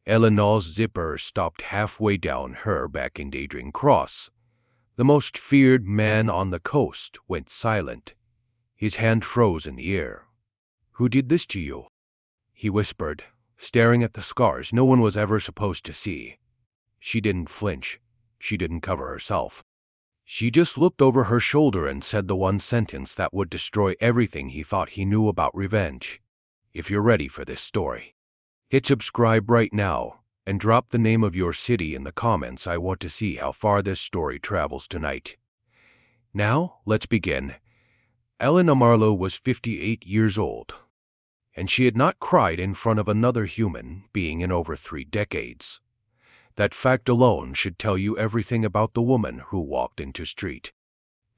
Eleanor's zipper stopped halfway down her back, and Adrian Cross, the most feared man on the coast, went silent. His hand froze in the air. "Who did this to you?" he whispered, staring at the scars no one was ever supposed to see. She didn't flinch. She didn't cover herself. She just looked over her shoulder and said the one sentence that would destroy everything he thought he knew about revenge. "If you're ready for this story, hit subscribe right now and drop the name of your city in the comments. I want to see how far this story travels tonight." Now, let's begin. Eleanor Marlowe was 58 years old, and she had not cried in front of another human being in over 3 decades. That fact alone should tell you everything about the woman who walked into street.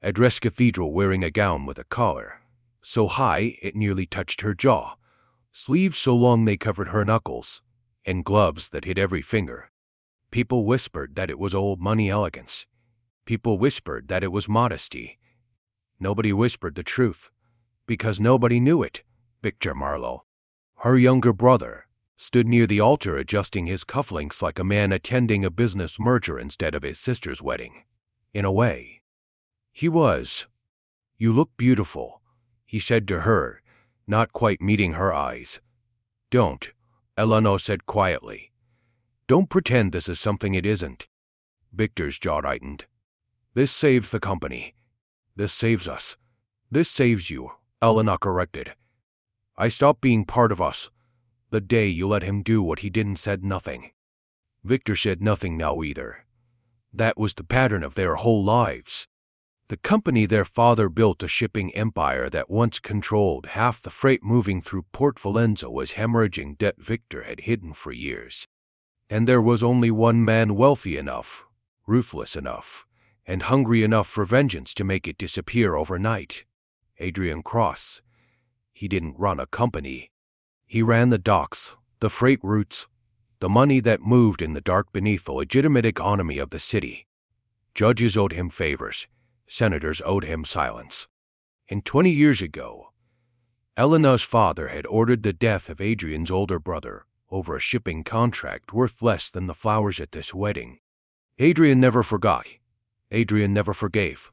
Address Cathedral wearing a gown with a collar so high it nearly touched her jaw, sleeves so long they covered her knuckles, and gloves that hid every finger. People whispered that it was old money elegance. People whispered that it was modesty. Nobody whispered the truth, because nobody knew it. Victor Marlowe, her younger brother, stood near the altar adjusting his cufflinks like a man attending a business merger instead of his sister's wedding. In a way, he was. "You look beautiful," he said to her, not quite meeting her eyes. "Don't," Eleanor said quietly. "Don't pretend this is something it isn't." Victor's jaw tightened. "This saves the company. This saves us. This saves you," Eleanor corrected. "I stopped being part of us the day you let him do what he didn't." Said nothing. Victor said nothing now either. That was the pattern of their whole lives. The company their father built, a shipping empire that once controlled half the freight moving through Port Valenza, was hemorrhaging debt Victor had hidden for years. And there was only one man wealthy enough, ruthless enough, and hungry enough for vengeance to make it disappear overnight. Adrian Cross. He didn't run a company. He ran the docks, the freight routes, the money that moved in the dark beneath the legitimate economy of the city. Judges owed him favors. Senators owed him silence. And 20 years ago, Eleanor's father had ordered the death of Adrian's older brother over a shipping contract worth less than the flowers at this wedding. Adrian never forgot. Adrian never forgave.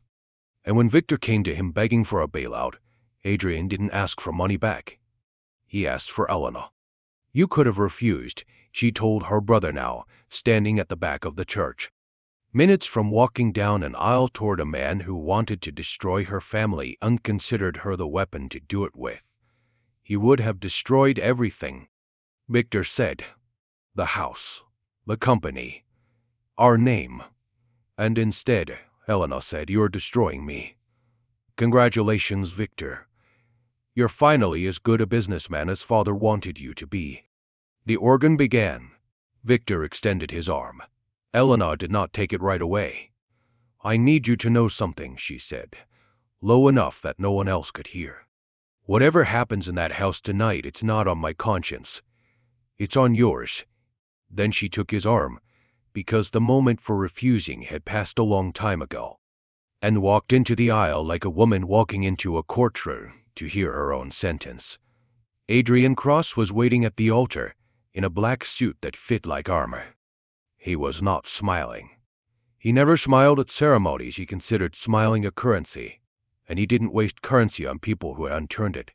And when Victor came to him begging for a bailout, Adrian didn't ask for money back. He asked for Eleanor. "You could have refused," she told her brother now, standing at the back of the church. Minutes from walking down an aisle toward a man who wanted to destroy her family and considered her the weapon to do it with. He would have destroyed everything. Victor said, "The house, the company, our name." And instead, Eleanor said, "You're destroying me." "Congratulations, Victor. You're finally as good a businessman as father wanted you to be." The organ began. Victor extended his arm. Eleanor did not take it right away. "I need you to know something," she said, low enough that no one else could hear. "Whatever happens in that house tonight, it's not on my conscience. It's on yours." Then she took his arm, because the moment for refusing had passed a long time ago, and walked into the aisle like a woman walking into a courtroom to hear her own sentence. Adrian Cross was waiting at the altar in a black suit that fit like armor. He was not smiling. He never smiled at ceremonies. He considered smiling a currency, and he didn't waste currency on people who unturned it.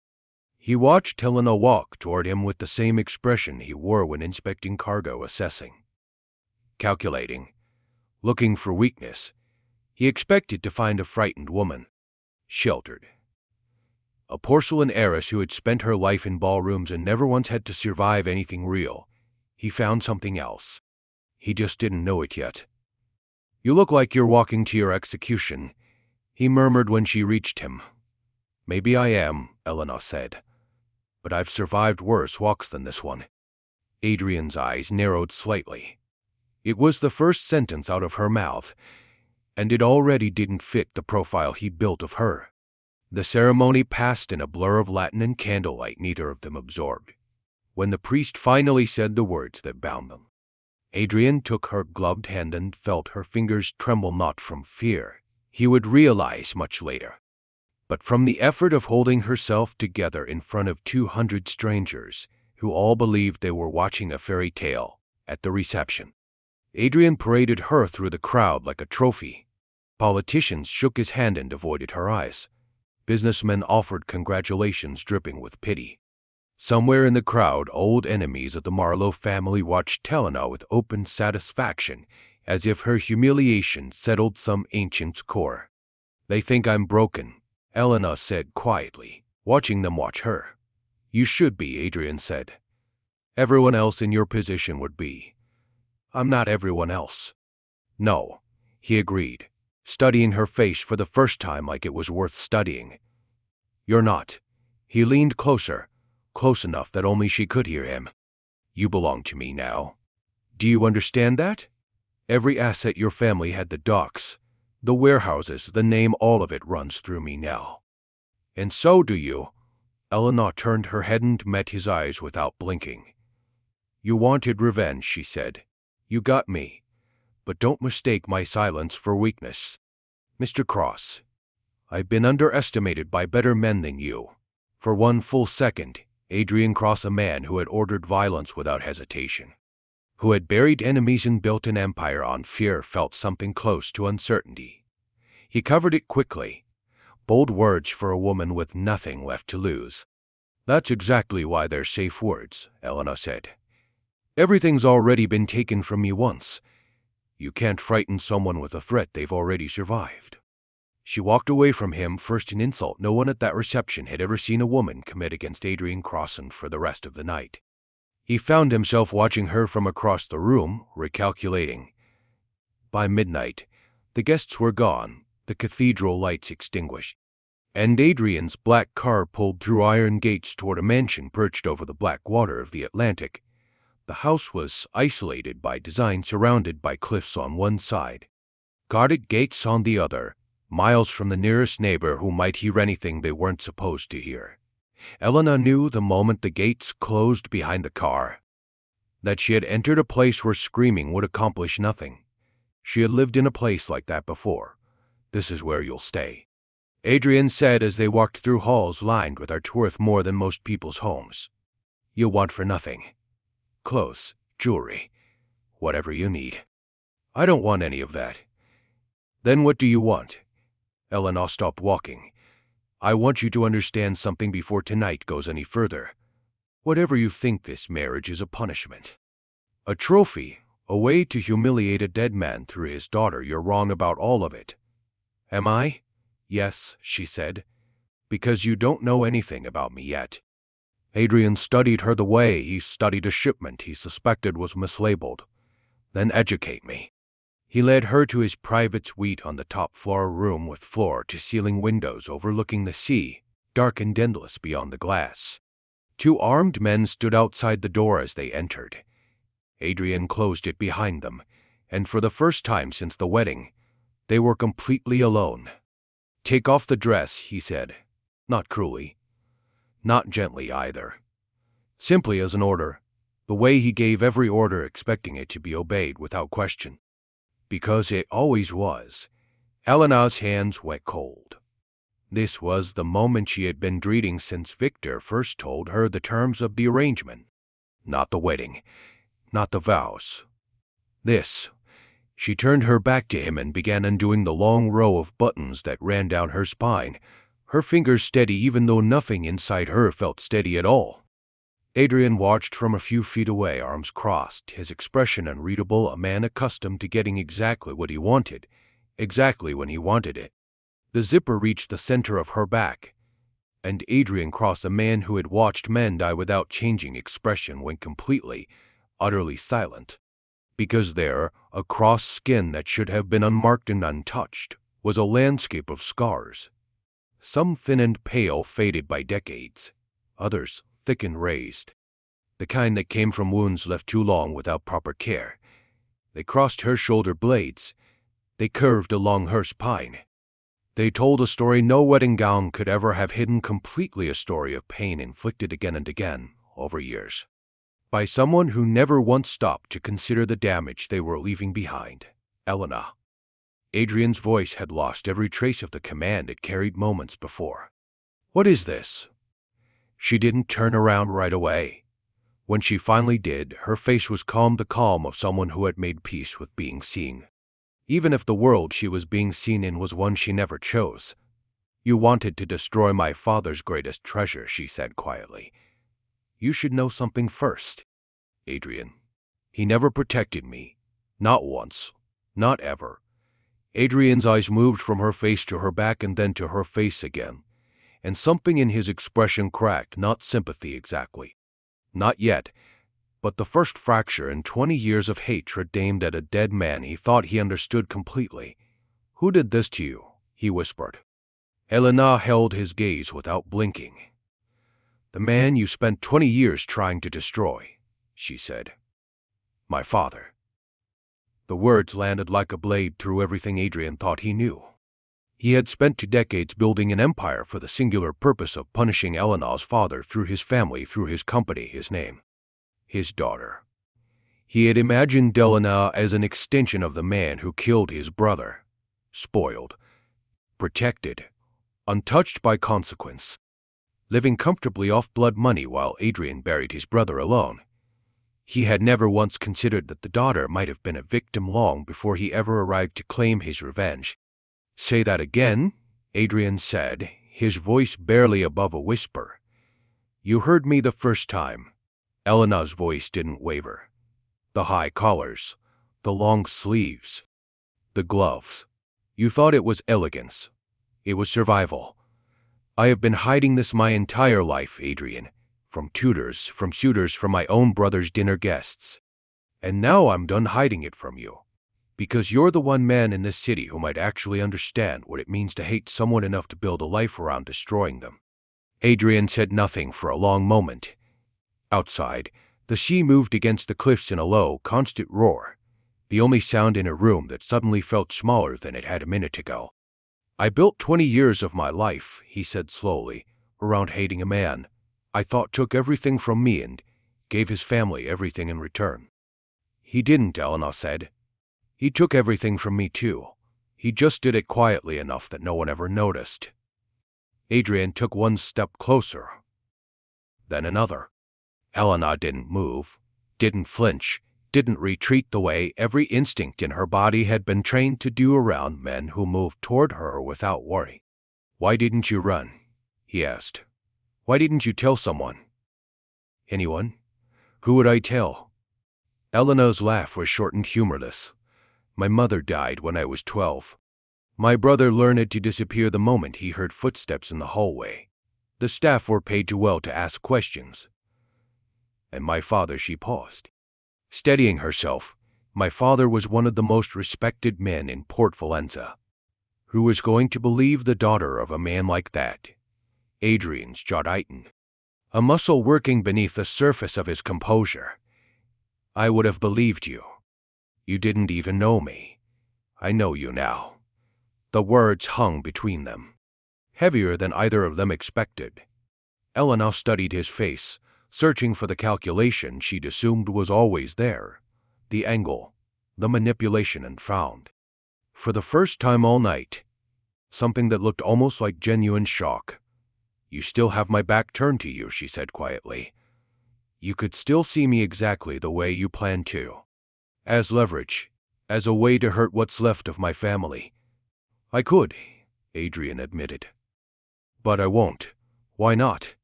He watched Eleanor walk toward him with the same expression he wore when inspecting cargo, assessing, calculating, looking for weakness. He expected to find a frightened woman, sheltered, a porcelain heiress who had spent her life in ballrooms and never once had to survive anything real. He found something else. He just didn't know it yet. "You look like you're walking to your execution," he murmured when she reached him. "Maybe I am," Eleanor said, "but I've survived worse walks than this one." Adrian's eyes narrowed slightly. It was the first sentence out of her mouth, and it already didn't fit the profile he built of her. The ceremony passed in a blur of Latin and candlelight neither of them absorbed. When the priest finally said the words that bound them, Adrian took her gloved hand and felt her fingers tremble, not from fear, he would realize much later, but from the effort of holding herself together in front of 200 strangers who all believed they were watching a fairy tale. At the reception, Adrian paraded her through the crowd like a trophy. Politicians shook his hand and avoided her eyes. Businessmen offered congratulations dripping with pity. Somewhere in the crowd, old enemies of the Marlowe family watched Helena with open satisfaction, as if her humiliation settled some ancient score. "They think I'm broken," Helena said quietly, watching them watch her. "You should be," Adrian said. "Everyone else in your position would be." "I'm not everyone else." "No," he agreed, studying her face for the first time like it was worth studying. "You're not." He leaned closer, close enough that only she could hear him. "You belong to me now. Do you understand that? Every asset your family had, the docks, the warehouses, the name, all of it runs through me now. And so do you." Elena turned her head and met his eyes without blinking. "You wanted revenge," she said. "You got me. But don't mistake my silence for weakness. Mr. Cross, I've been underestimated by better men than you." For one full second, Adrian Cross, a man who had ordered violence without hesitation, who had buried enemies and built an empire on fear, felt something close to uncertainty. He covered it quickly. Bold words for a woman with nothing left to lose. "That's exactly why they're safe words," Elena said. "Everything's already been taken from you once. You can't frighten someone with a threat they've already survived." She walked away from him, first an insult. No one at that reception had ever seen a woman commit against Adrian Crossan for the rest of the night. He found himself watching her from across the room, recalculating. By midnight, the guests were gone, the cathedral lights extinguished, and Adrian's black car pulled through iron gates toward a mansion perched over the black water of the Atlantic. The house was isolated by design, surrounded by cliffs on one side, guarded gates on the other, miles from the nearest neighbor who might hear anything they weren't supposed to hear. Elena knew the moment the gates closed behind the car that she had entered a place where screaming would accomplish nothing. She had lived in a place like that before. "This is where you'll stay," Adrian said as they walked through halls lined with art worth more than most people's homes. "You'll want for nothing. Clothes, jewelry, whatever you need." "I don't want any of that." "Then what do you want?" Elena stopped walking. "I want you to understand something before tonight goes any further. Whatever you think, this marriage is a punishment. A trophy, a way to humiliate a dead man through his daughter. You're wrong about all of it." "Am I?" "Yes," she said, "because you don't know anything about me yet." Adrian studied her the way he studied a shipment he suspected was mislabeled. "Then educate me." He led her to his private suite on the top floor, room with floor-to-ceiling windows overlooking the sea, dark and endless beyond the glass. Two armed men stood outside the door as they entered. Adrian closed it behind them, and for the first time since the wedding, they were completely alone. "Take off the dress," he said, not cruelly, not gently either. Simply as an order, the way he gave every order, expecting it to be obeyed without question. Because it always was. Elena's hands went cold. This was the moment she had been dreading since Victor first told her the terms of the arrangement. Not the wedding, not the vows. This. She turned her back to him and began undoing the long row of buttons that ran down her spine, her fingers steady even though nothing inside her felt steady at all. Adrian watched from a few feet away, arms crossed, his expression unreadable, a man accustomed to getting exactly what he wanted, exactly when he wanted it. The zipper reached the center of her back, and Adrian Cross, a man who had watched men die without changing expression, went completely, utterly silent. Because there, across skin that should have been unmarked and untouched, was a landscape of scars. Some thin and pale, faded by decades. Others thick and raised. The kind that came from wounds left too long without proper care. They crossed her shoulder blades. They curved along her spine. They told a story no wedding gown could ever have hidden completely, a story of pain inflicted again and again, over years, by someone who never once stopped to consider the damage they were leaving behind. Elena. Adrian's voice had lost every trace of the command it carried moments before. "What is this?" She didn't turn around right away. When she finally did, her face was calm, the calm of someone who had made peace with being seen. Even if the world she was being seen in was one she never chose. "You wanted to destroy my father's greatest treasure," she said quietly. "You should know something first, Adrian. He never protected me. Not once. Not ever." Adrian's eyes moved from her face to her back and then to her face again, and something in his expression cracked, not sympathy exactly. Not yet, but the first fracture in 20 years of hatred aimed at a dead man he thought he understood completely. "Who did this to you?" he whispered. Elena held his gaze without blinking. "The man you spent 20 years trying to destroy," she said. "My father." The words landed like a blade through everything Adrian thought he knew. He had spent 2 decades building an empire for the singular purpose of punishing Elena's father through his family, through his company, his name, his daughter. He had imagined Elena as an extension of the man who killed his brother, spoiled, protected, untouched by consequence, living comfortably off blood money while Adrian buried his brother alone. He had never once considered that the daughter might have been a victim long before he ever arrived to claim his revenge. "Say that again," Adrian said, his voice barely above a whisper. "You heard me the first time." Elena's voice didn't waver. "The high collars, the long sleeves, the gloves. You thought it was elegance. It was survival. I have been hiding this my entire life, Adrian, from tutors, from suitors, from my own brother's dinner guests. And now I'm done hiding it from you, because you're the one man in this city who might actually understand what it means to hate someone enough to build a life around destroying them." Adrian said nothing for a long moment. Outside, the sea moved against the cliffs in a low, constant roar, the only sound in a room that suddenly felt smaller than it had a minute ago. "I built 20 years of my life," he said slowly, "around hating a man I thought took everything from me and gave his family everything in return." "He didn't," Elena said. "He took everything from me too. He just did it quietly enough that no one ever noticed." Adrian took one step closer, then another. Elena didn't move, didn't flinch, didn't retreat the way every instinct in her body had been trained to do around men who moved toward her without worry. "Why didn't you run?" he asked. "Why didn't you tell someone?" "Anyone? Who would I tell?" Elena's laugh was short and humorless. "My mother died when I was 12. My brother learned to disappear the moment he heard footsteps in the hallway. The staff were paid too well to ask questions. And my father," she paused, steadying herself. "My father was one of the most respected men in Port Valenza. Who was going to believe the daughter of a man like that?" Adrian's jaw tightened, a muscle working beneath the surface of his composure. "I would have believed you. You didn't even know me. I know you now." The words hung between them, heavier than either of them expected. Elena studied his face, searching for the calculation she'd assumed was always there, the angle, the manipulation, and found, for the first time all night, something that looked almost like genuine shock. "You still have my back turned to you," she said quietly. "You could still see me exactly the way you planned to. As leverage, as a way to hurt what's left of my family." "I could," Adrian admitted. "But I won't." "Why not?"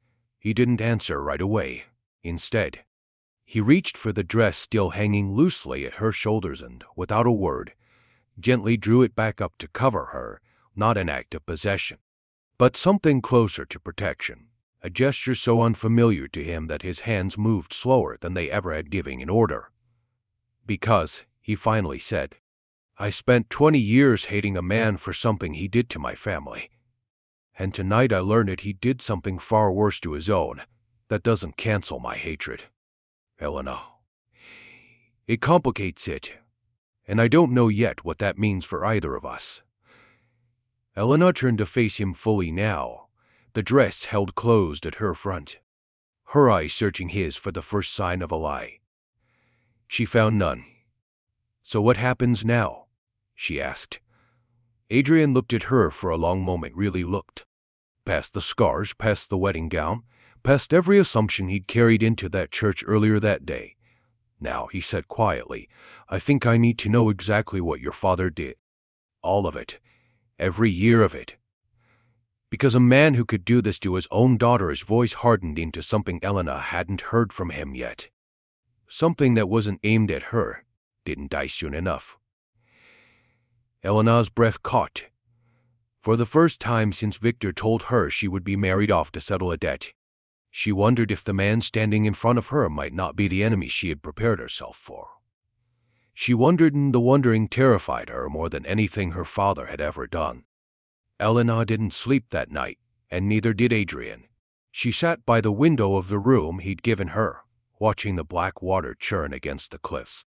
He didn't answer right away. Instead, he reached for the dress still hanging loosely at her shoulders and, without a word, gently drew it back up to cover her, not an act of possession, but something closer to protection, a gesture so unfamiliar to him that his hands moved slower than they ever had, giving an order. "Because," he finally said, "I spent 20 years hating a man for something he did to my family. And tonight I learned that he did something far worse to his own. That doesn't cancel my hatred, Elena. It complicates it, and I don't know yet what that means for either of us." Elena turned to face him fully now, the dress held closed at her front, her eyes searching his for the first sign of a lie. She found none. "So what happens now?" she asked. Adrian looked at her for a long moment, really looked. Past the scars, past the wedding gown, past every assumption he'd carried into that church earlier that day. Now, he said quietly, I think I need to know exactly what your father did. All of it. Every year of it. Because a man who could do this to his own daughter's voice hardened into something Elena hadn't heard from him yet. Something that wasn't aimed at her, didn't die soon enough. Elena's breath caught. For the first time since Victor told her she would be married off to settle a debt, she wondered if the man standing in front of her might not be the enemy she had prepared herself for. She wondered, and the wondering terrified her more than anything her father had ever done. Elena didn't sleep that night, and neither did Adrian. She sat by the window of the room he'd given her, watching the black water churn against the cliffs,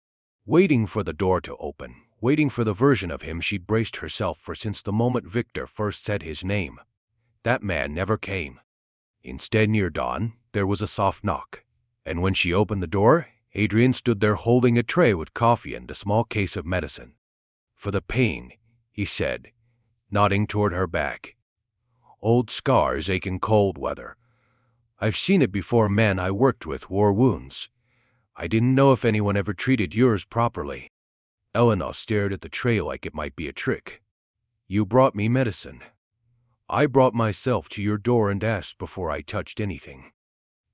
waiting for the door to open, waiting for the version of him she'd braced herself for since the moment Victor first said his name. That man never came. Instead, near dawn, there was a soft knock, and when she opened the door, Adrian stood there holding a tray with coffee and a small case of medicine. For the pain, he said, nodding toward her back. Old scars ache in cold weather. I've seen it before men I worked with wore wounds. I didn't know if anyone ever treated yours properly. Elena stared at the tray like it might be a trick. You brought me medicine. I brought myself to your door and asked before I touched anything.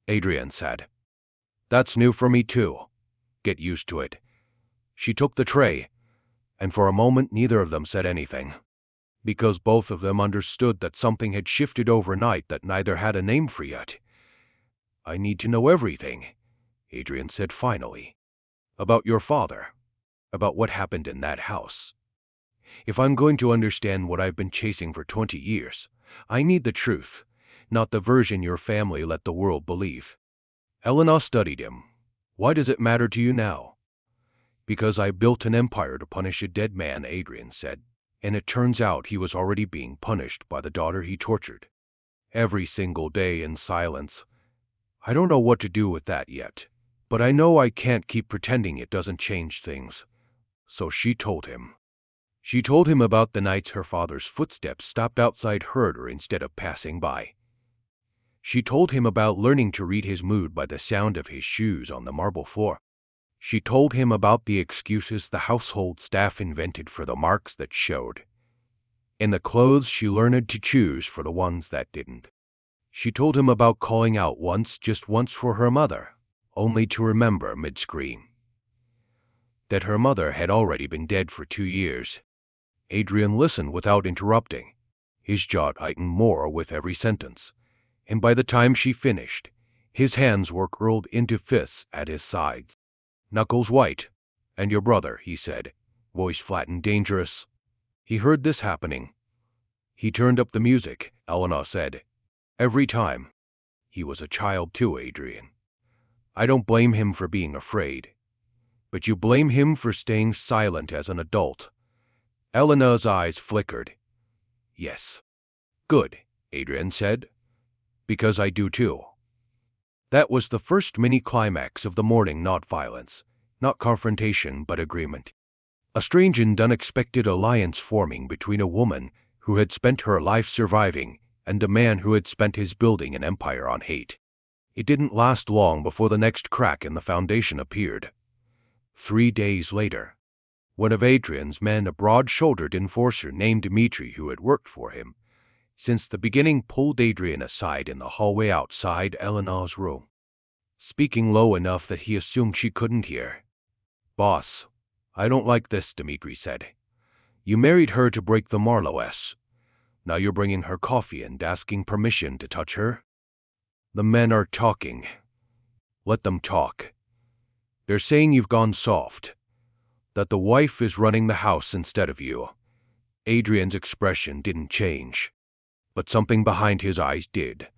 Adrian said. That's new for me too. Get used to it. She took the tray, and for a moment neither of them said anything, because both of them understood that something had shifted overnight that neither had a name for yet. I need to know everything, Adrian said finally. About your father. About what happened in that house. If I'm going to understand what I've been chasing for 20 years, I need the truth, not the version your family let the world believe. Elena studied him. Why does it matter to you now? Because I built an empire to punish a dead man, Adrian said, and it turns out he was already being punished by the daughter he tortured. Every single day in silence. I don't know what to do with that yet, but I know I can't keep pretending it doesn't change things. So she told him. She told him about the nights her father's footsteps stopped outside her instead of passing by. She told him about learning to read his mood by the sound of his shoes on the marble floor. She told him about the excuses the household staff invented for the marks that showed, and the clothes she learned to choose for the ones that didn't. She told him about calling out once, just once for her mother, only to remember mid-scream that her mother had already been dead for 2 years. Adrian listened without interrupting, his jaw tightened more with every sentence, and by the time she finished, his hands were curled into fists at his sides, knuckles white. And your brother, he said, voice flat and dangerous. He heard this happening. He turned up the music, Elena said. Every time. He was a child too, Adrian. I don't blame him for being afraid. But you blame him for staying silent as an adult. Elena's eyes flickered. Yes. Good, Adrian said. Because I do too. That was the first mini-climax of the morning, not violence, not confrontation, but agreement. A strange and unexpected alliance forming between a woman who had spent her life surviving and a man who had spent his building an empire on hate. It didn't last long before the next crack in the foundation appeared. 3 days later, one of Adrian's men, a broad-shouldered enforcer named Dmitri who had worked for him since the beginning, pulled Adrian aside in the hallway outside Elena's room, speaking low enough that he assumed she couldn't hear. Boss, I don't like this, Dmitri said. You married her to break the Marlowe-s. Now you're bringing her coffee and asking permission to touch her? The men are talking. Let them talk. They're saying you've gone soft, that the wife is running the house instead of you. Adrian's expression didn't change, but something behind his eyes did.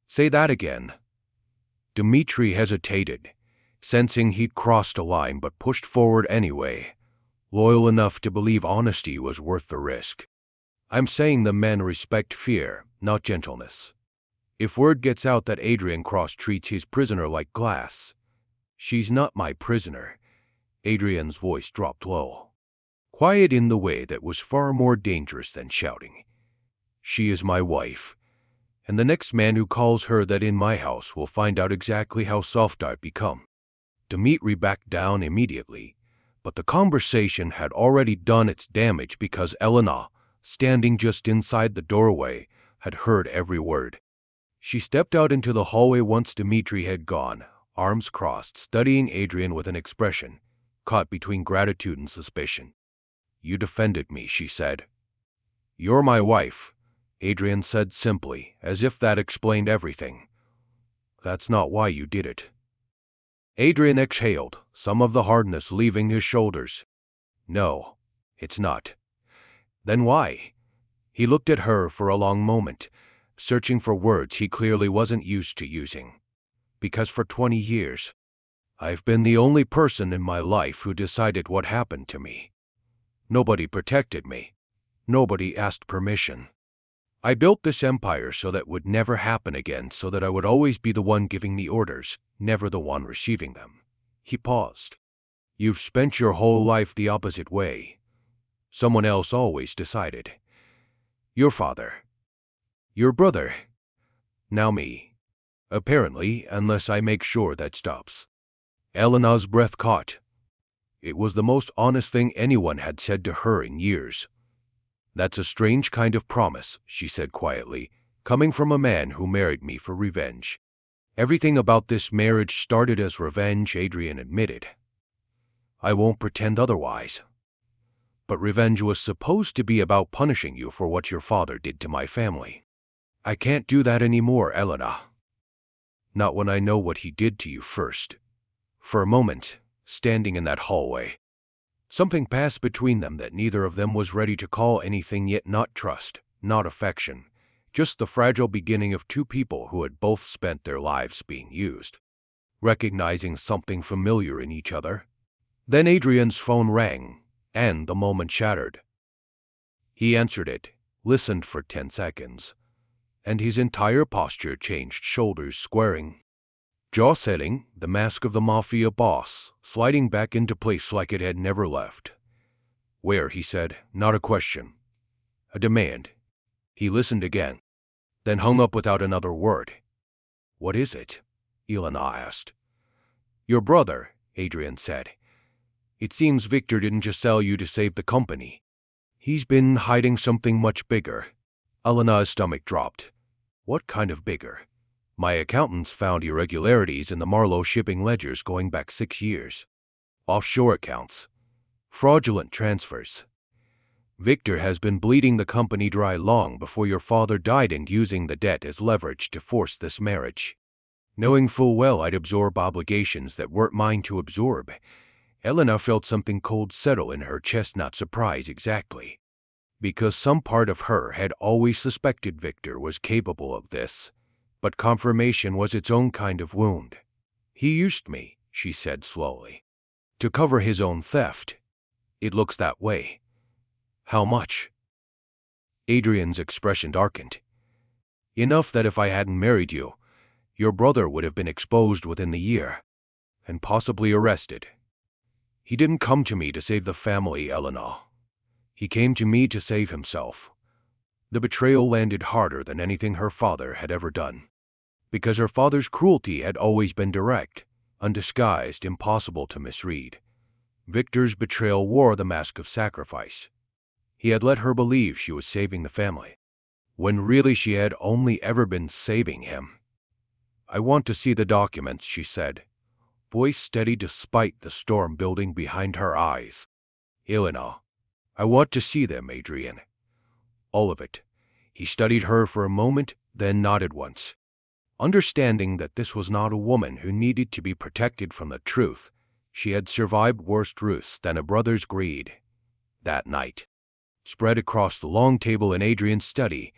Say that again. Dmitri hesitated, sensing he'd crossed a line but pushed forward anyway, loyal enough to believe honesty was worth the risk. I'm saying the men respect fear, not gentleness. If word gets out that Adrian Cross treats his prisoner like glass, she's not my prisoner. Adrian's voice dropped low, quiet in the way that was far more dangerous than shouting. She is my wife. And the next man who calls her that in my house will find out exactly how soft I've become. Dmitri backed down immediately, but the conversation had already done its damage because Elena, standing just inside the doorway, had heard every word. She stepped out into the hallway once Dmitri had gone, arms crossed, studying Adrian with an expression caught between gratitude and suspicion. "You defended me," she said. "You're my wife," Adrian said simply, as if that explained everything. "That's not why you did it." Adrian exhaled, some of the hardness leaving his shoulders. "No, it's not." "Then why?" He looked at her for a long moment, searching for words he clearly wasn't used to using. "Because for 20 years, I've been the only person in my life who decided what happened to me. Nobody protected me. Nobody asked permission. I built this empire so that would never happen again, so that I would always be the one giving the orders, never the one receiving them." He paused. "You've spent your whole life the opposite way. Someone else always decided. Your father. Your brother. Now me. Apparently, unless I make sure that stops." Elena's breath caught. It was the most honest thing anyone had said to her in years. "That's a strange kind of promise," she said quietly, "coming from a man who married me for revenge." "Everything about this marriage started as revenge," Adrian admitted. "I won't pretend otherwise. But revenge was supposed to be about punishing you for what your father did to my family. I can't do that anymore, Elena. Not when I know what he did to you first." For a moment, standing in that hallway, something passed between them that neither of them was ready to call anything, yet not trust, not affection, just the fragile beginning of two people who had both spent their lives being used, recognizing something familiar in each other. Then Adrian's phone rang, and the moment shattered. He answered it, listened for 10 seconds, and his entire posture changed, shoulders squaring, jaw setting, the mask of the Mafia boss sliding back into place like it had never left. "Where?" he said, not a question, a demand. He listened again, then hung up without another word. "What is it?" Elena asked. "Your brother," Adrian said. "It seems Victor didn't just sell you to save the company. He's been hiding something much bigger." Elena's stomach dropped. "What kind of bigger?" "My accountants found irregularities in the Marlowe shipping ledgers going back 6 years. Offshore accounts. Fraudulent transfers. Victor has been bleeding the company dry long before your father died and using the debt as leverage to force this marriage. Knowing full well I'd absorb obligations that weren't mine to absorb." Elena felt something cold settle in her chest, not surprise exactly, because some part of her had always suspected Victor was capable of this. But confirmation was its own kind of wound. "He used me," she said slowly, "to cover his own theft. It looks that way." "How much?" Adrian's expression darkened. "Enough that if I hadn't married you, your brother would have been exposed within the year, and possibly arrested. He didn't come to me to save the family, Elena. He came to me to save himself." The betrayal landed harder than anything her father had ever done, because her father's cruelty had always been direct, undisguised, impossible to misread. Victor's betrayal wore the mask of sacrifice. He had let her believe she was saving the family, when really she had only ever been saving him. "I want to see the documents," she said, voice steady despite the storm building behind her eyes. "Elena, I want to see them, Adrian. All of it." He studied her for a moment, then nodded once, understanding that this was not a woman who needed to be protected from the truth. She had survived worse truths than a brother's greed. That night, spread across the long table in Adrian's study,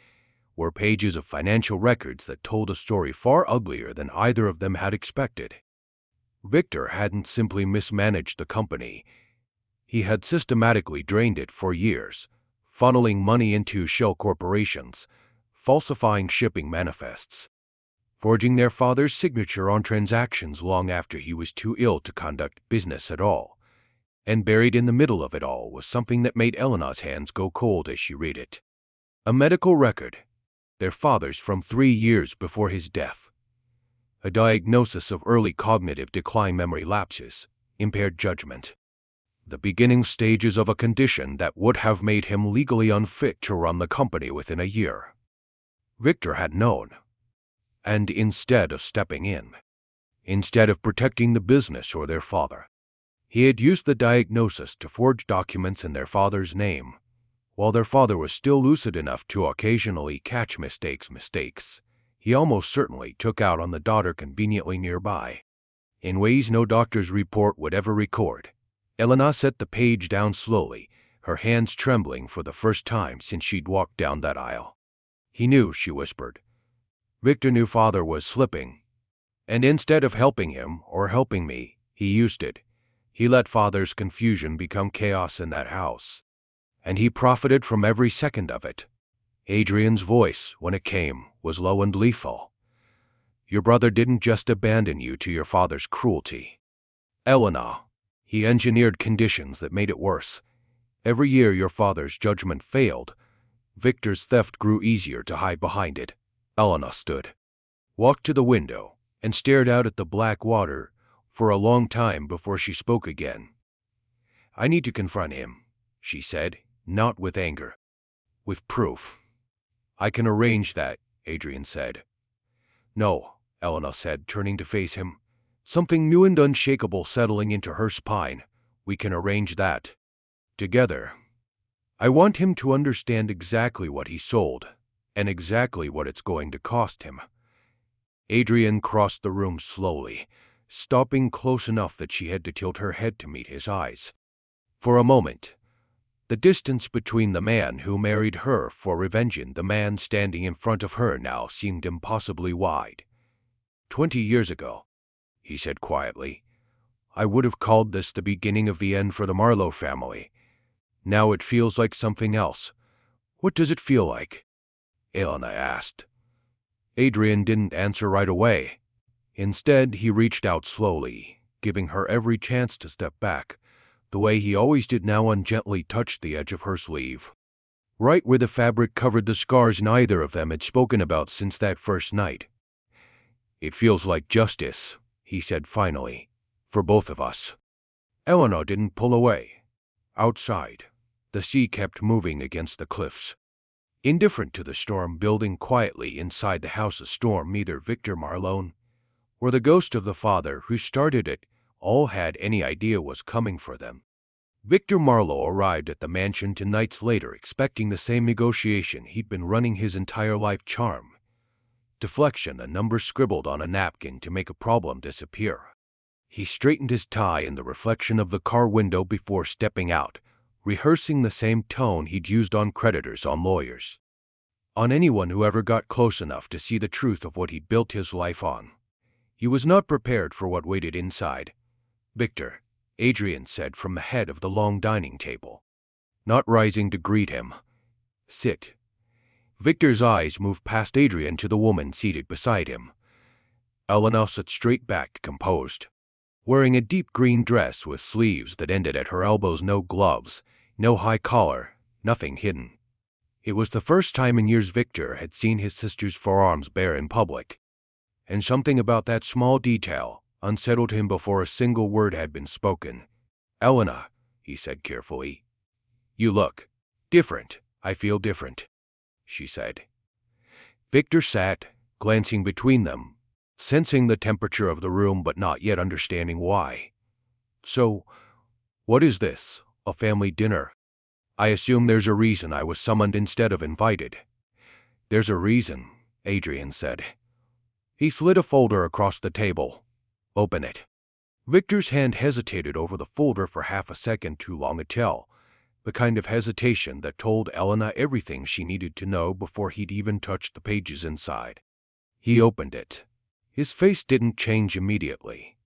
were pages of financial records that told a story far uglier than either of them had expected. Victor hadn't simply mismanaged the company. He had systematically drained it for years, funneling money into shell corporations, falsifying shipping manifests, forging their father's signature on transactions long after he was too ill to conduct business at all. And buried in the middle of it all was something that made Elena's hands go cold as she read it. A medical record their father's from 3 years before his death. A diagnosis of early cognitive decline, memory lapses, impaired judgment. The beginning stages of a condition that would have made him legally unfit to run the company within a year. Victor had known. And instead of stepping in, instead of protecting the business or their father, he had used the diagnosis to forge documents in their father's name, while their father was still lucid enough to occasionally catch mistakes. He almost certainly took out on the daughter conveniently nearby, in ways no doctor's report would ever record. Elena set the page down slowly, her hands trembling for the first time since she'd walked down that aisle. He knew, she whispered. Victor knew father was slipping, and instead of helping him or helping me, he used it. He let father's confusion become chaos in that house, and he profited from every second of it. Adrian's voice, when it came, was low and lethal. Your brother didn't just abandon you to your father's cruelty, Elena. He engineered conditions that made it worse. Every year your father's judgment failed. Victor's theft grew easier to hide behind it. Elena stood, walked to the window, and stared out at the black water for a long time before she spoke again. I need to confront him, she said, not with anger, with proof. I can arrange that, Adrian said. No, Elena said, turning to face him, something new and unshakable settling into her spine. We can arrange that. Together. I want him to understand exactly what he sold, and exactly what it's going to cost him. Adrian crossed the room slowly, stopping close enough that she had to tilt her head to meet his eyes. For a moment, the distance between the man who married her for revenge and the man standing in front of her now seemed impossibly wide. 20 years ago, he said quietly, I would have called this the beginning of the end for the Marlowe family. Now it feels like something else. What does it feel like? Elena asked. Adrian didn't answer right away. Instead, he reached out slowly, giving her every chance to step back, the way he always did now, and gently touched the edge of her sleeve, right where the fabric covered the scars neither of them had spoken about since that first night. It feels like justice, he said finally, for both of us. Elena didn't pull away. Outside, the sea kept moving against the cliffs. Indifferent to the storm building quietly inside the house, a storm neither Victor Marlowe or the ghost of the father who started it all had any idea was coming for them. Victor Marlowe arrived at the mansion 2 nights later, expecting the same negotiation he'd been running his entire life. Charm, deflection, a number scribbled on a napkin to make a problem disappear. He straightened his tie in the reflection of the car window before stepping out, rehearsing the same tone he'd used on creditors, on lawyers, on anyone who ever got close enough to see the truth of what he'd built his life on. He was not prepared for what waited inside. Victor, Adrian said from the head of the long dining table, not rising to greet him. Sit. Victor's eyes moved past Adrian to the woman seated beside him. Elena sat straight back, composed, wearing a deep green dress with sleeves that ended at her elbows, no gloves, no high collar, nothing hidden. It was the first time in years Victor had seen his sister's forearms bare in public, and something about that small detail unsettled him before a single word had been spoken. Elena, he said carefully, you look different. I feel different, she said. Victor sat, glancing between them, sensing the temperature of the room but not yet understanding why. So, what is this, a family dinner? I assume there's a reason I was summoned instead of invited. There's a reason, Adrian said. He slid a folder across the table. Open it. Victor's hand hesitated over the folder for half a second, too long to tell, the kind of hesitation that told Elena everything she needed to know before he'd even touched the pages inside. He opened it. His face didn't change immediately.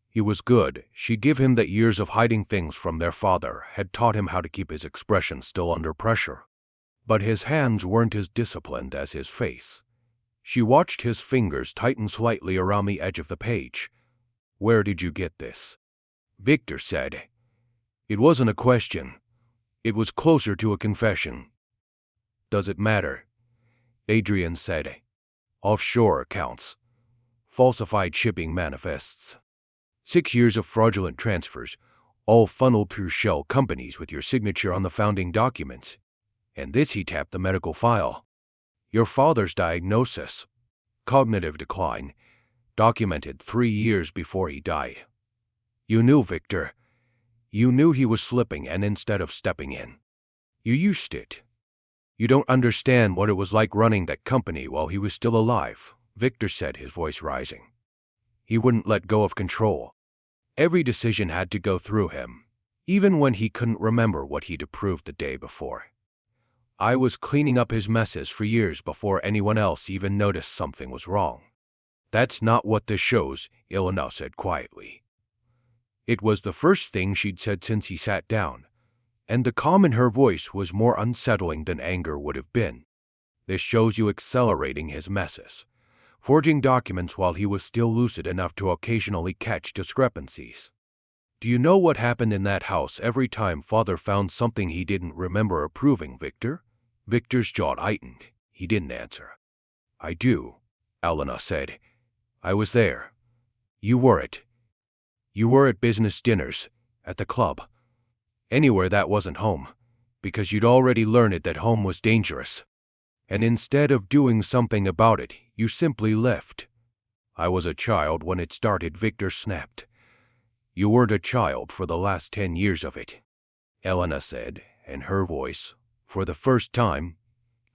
He was good. She'd give him that years of hiding things from their father had taught him how to keep his expression still under pressure. But his hands weren't as disciplined as his face. She watched his fingers tighten slightly around the edge of the page. Where did you get this? Victor said. It wasn't a question. It was closer to a confession. Does it matter? Adrian said. Offshore accounts. Falsified shipping manifests. 6 years of fraudulent transfers, all funneled through shell companies with your signature on the founding documents. And this, he tapped the medical file. Your father's diagnosis, cognitive decline, documented 3 years before he died. You knew, Victor. You knew he was slipping, and instead of stepping in, you used it. You don't understand what it was like running that company while he was still alive, Victor said, his voice rising. He wouldn't let go of control. Every decision had to go through him, even when he couldn't remember what he'd approved the day before. I was cleaning up his messes for years before anyone else even noticed something was wrong. That's not what this shows, Elena said quietly. It was the first thing she'd said since he sat down, and the calm in her voice was more unsettling than anger would have been. This shows you accelerating his messes, forging documents while he was still lucid enough to occasionally catch discrepancies. Do you know what happened in that house every time Father found something he didn't remember approving, Victor? Victor's jaw tightened. He didn't answer. I do, Elena said. I was there. You were it. You were at business dinners, at the club, anywhere that wasn't home, because you'd already learned that home was dangerous. And instead of doing something about it, you simply left. I was a child when it started, Victor snapped. You weren't a child for the last 10 years of it, Elena said, and her voice, for the first time,